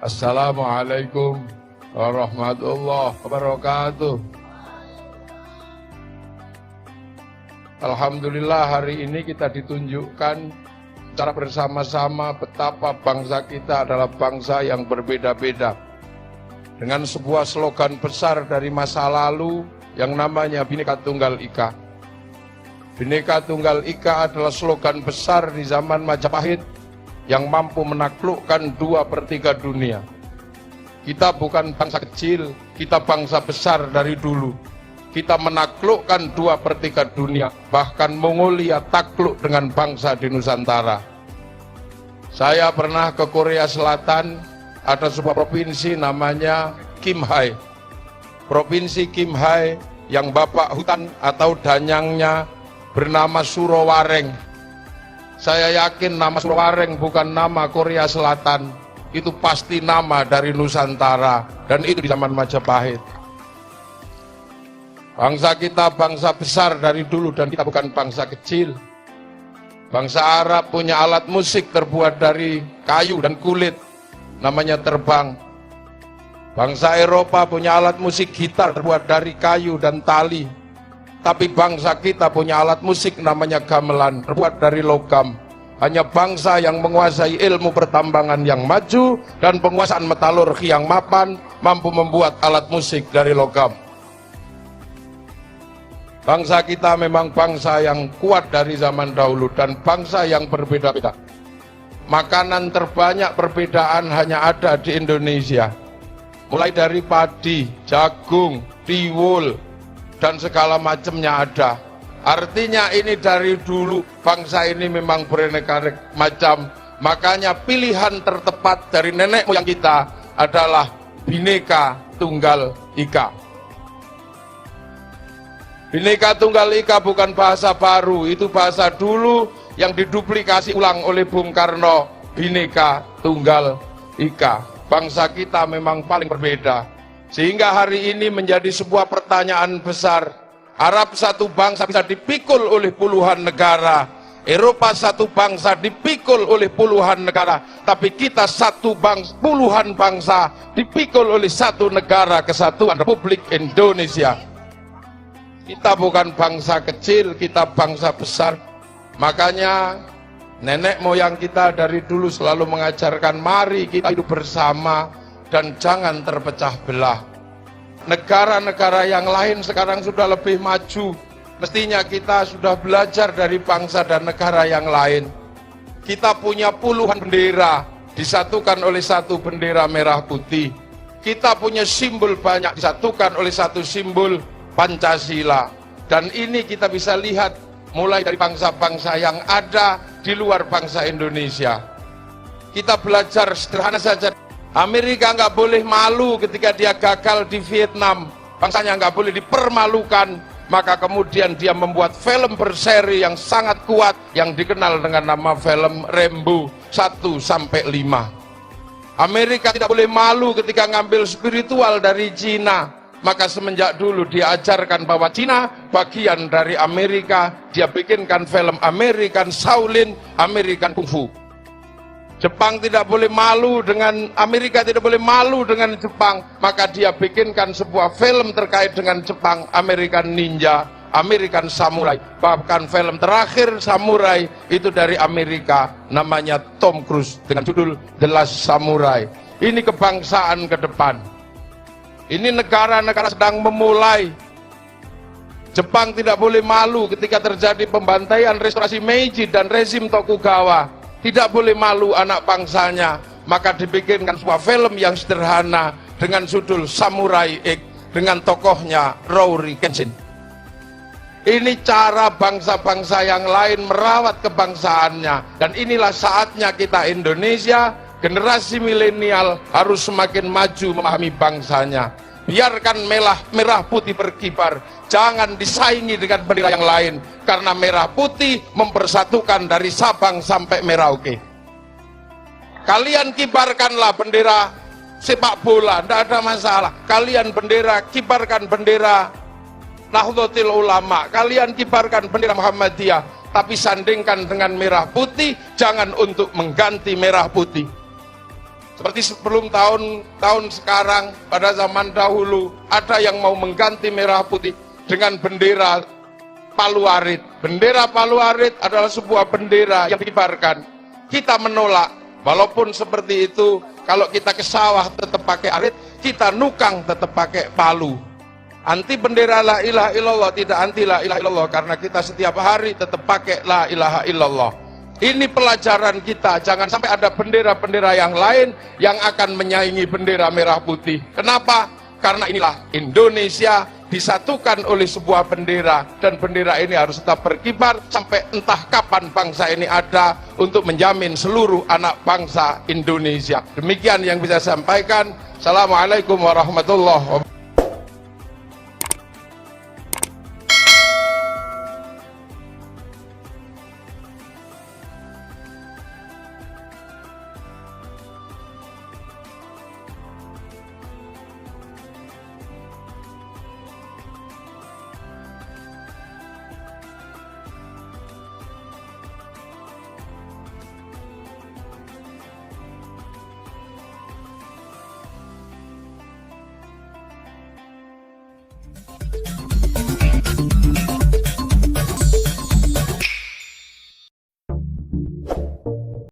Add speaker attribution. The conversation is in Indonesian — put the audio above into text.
Speaker 1: Assalamualaikum warahmatullahi wabarakatuh. Alhamdulillah, hari ini kita ditunjukkan secara bersama-sama betapa bangsa kita adalah bangsa yang berbeda-beda. Dengan sebuah slogan besar dari masa lalu yang namanya Bhinneka Tunggal Ika. Bhinneka Tunggal Ika adalah slogan besar di zaman Majapahit yang mampu menaklukkan 2/3 dunia. Kita bukan bangsa kecil, kita bangsa besar dari dulu. Kita menaklukkan 2/3 dunia, bahkan Mongolia takluk dengan bangsa di Nusantara. Saya pernah ke Korea Selatan, ada sebuah provinsi namanya Kimhae. Provinsi Kimhae yang bapak hutan atau danyangnya bernama Surowareng. Saya yakin nama Surowareng bukan nama Korea Selatan, itu pasti nama dari Nusantara, dan itu di zaman Majapahit. Bangsa kita bangsa besar dari dulu, dan kita bukan bangsa kecil. Bangsa Arab punya alat musik terbuat dari kayu dan kulit, namanya terbang. Bangsa Eropa punya alat musik gitar terbuat dari kayu dan tali. Tapi bangsa kita punya alat musik namanya gamelan, terbuat dari logam. Hanya bangsa yang menguasai ilmu pertambangan yang maju dan penguasaan metalurgi yang mapan mampu membuat alat musik dari logam. Bangsa kita memang bangsa yang kuat dari zaman dahulu dan bangsa yang berbeda-beda. Makanan terbanyak perbedaan hanya ada di Indonesia. Mulai dari padi, jagung, tiwul, dan segala macamnya ada. Artinya ini dari dulu bangsa ini memang beraneka macam. Makanya pilihan tertepat dari nenek moyang kita adalah Bhinneka Tunggal Ika. Bhinneka Tunggal Ika bukan bahasa baru, itu bahasa dulu yang diduplikasi ulang oleh Bung Karno. Bhinneka Tunggal Ika. Bangsa kita memang paling berbeda. Sehingga hari ini menjadi sebuah pertanyaan besar. Arab satu bangsa bisa dipikul oleh puluhan negara. Eropa satu bangsa dipikul oleh puluhan negara. Tapi kita satu bangsa, puluhan bangsa dipikul oleh satu negara, Kesatuan Republik Indonesia. Kita bukan bangsa kecil, kita bangsa besar. Makanya nenek moyang kita dari dulu selalu mengajarkan mari kita hidup bersama dan jangan terpecah belah. Negara-negara yang lain sekarang sudah lebih maju. Mestinya kita sudah belajar dari bangsa dan negara yang lain. Kita punya puluhan bendera, disatukan oleh satu bendera merah putih. Kita punya simbol banyak, disatukan oleh satu simbol Pancasila. Dan ini kita bisa lihat mulai dari bangsa-bangsa yang ada di luar bangsa Indonesia. Kita belajar sederhana saja. Amerika nggak boleh malu ketika dia gagal di Vietnam. Bangsanya nggak boleh dipermalukan. Maka kemudian dia membuat film berseri yang sangat kuat yang dikenal dengan nama film Rambo 1-5. Amerika tidak boleh malu ketika ngambil spiritual dari Cina. Maka semenjak dulu diajarkan bahwa Cina bagian dari Amerika. Dia bikinkan film American Shaolin, American Kung Fu. Jepang tidak boleh malu dengan Amerika, tidak boleh malu dengan Jepang, maka dia bikinkan sebuah film terkait dengan Jepang, American Ninja, American Samurai. Bahkan film terakhir Samurai itu dari Amerika, namanya Tom Cruise dengan judul The Last Samurai. Ini kebangsaan ke depan. Ini negara-negara sedang memulai. Jepang tidak boleh malu ketika terjadi pembantaian restorasi Meiji dan rezim Tokugawa. Tidak boleh malu anak bangsanya. Maka dibikinkan sebuah film yang sederhana dengan judul Samurai X dengan tokohnya Rory Kenshin. Ini cara bangsa-bangsa yang lain merawat kebangsaannya. Dan inilah saatnya kita Indonesia, generasi milenial harus semakin maju memahami bangsanya. Biarkan merah putih berkibar, jangan disaingi dengan bendera yang lain, karena merah putih mempersatukan dari Sabang sampai Merauke. Kalian kibarkanlah bendera sepak bola, tidak ada masalah. Kalian kibarkan bendera Nahdlatul Ulama, kalian kibarkan bendera Muhammadiyah, tapi sandingkan dengan merah putih, jangan untuk mengganti merah putih. Seperti sebelum tahun sekarang, pada zaman dahulu, ada yang mau mengganti merah putih dengan bendera Palu Arit. Bendera Palu Arit adalah sebuah bendera yang dikibarkan. Kita menolak, walaupun seperti itu, kalau kita ke sawah tetap pakai arit, kita nukang tetap pakai palu. Anti bendera la ilaha illallah, tidak anti la ilaha illallah, karena kita setiap hari tetap pakai la ilaha illallah. Ini pelajaran kita, jangan sampai ada bendera-bendera yang lain yang akan menyaingi bendera merah putih. Kenapa? Karena inilah Indonesia disatukan oleh sebuah bendera, dan bendera ini harus tetap berkibar sampai entah kapan bangsa ini ada untuk menjamin seluruh anak bangsa Indonesia. Demikian yang bisa saya sampaikan. Assalamualaikum warahmatullahi wabarakatuh.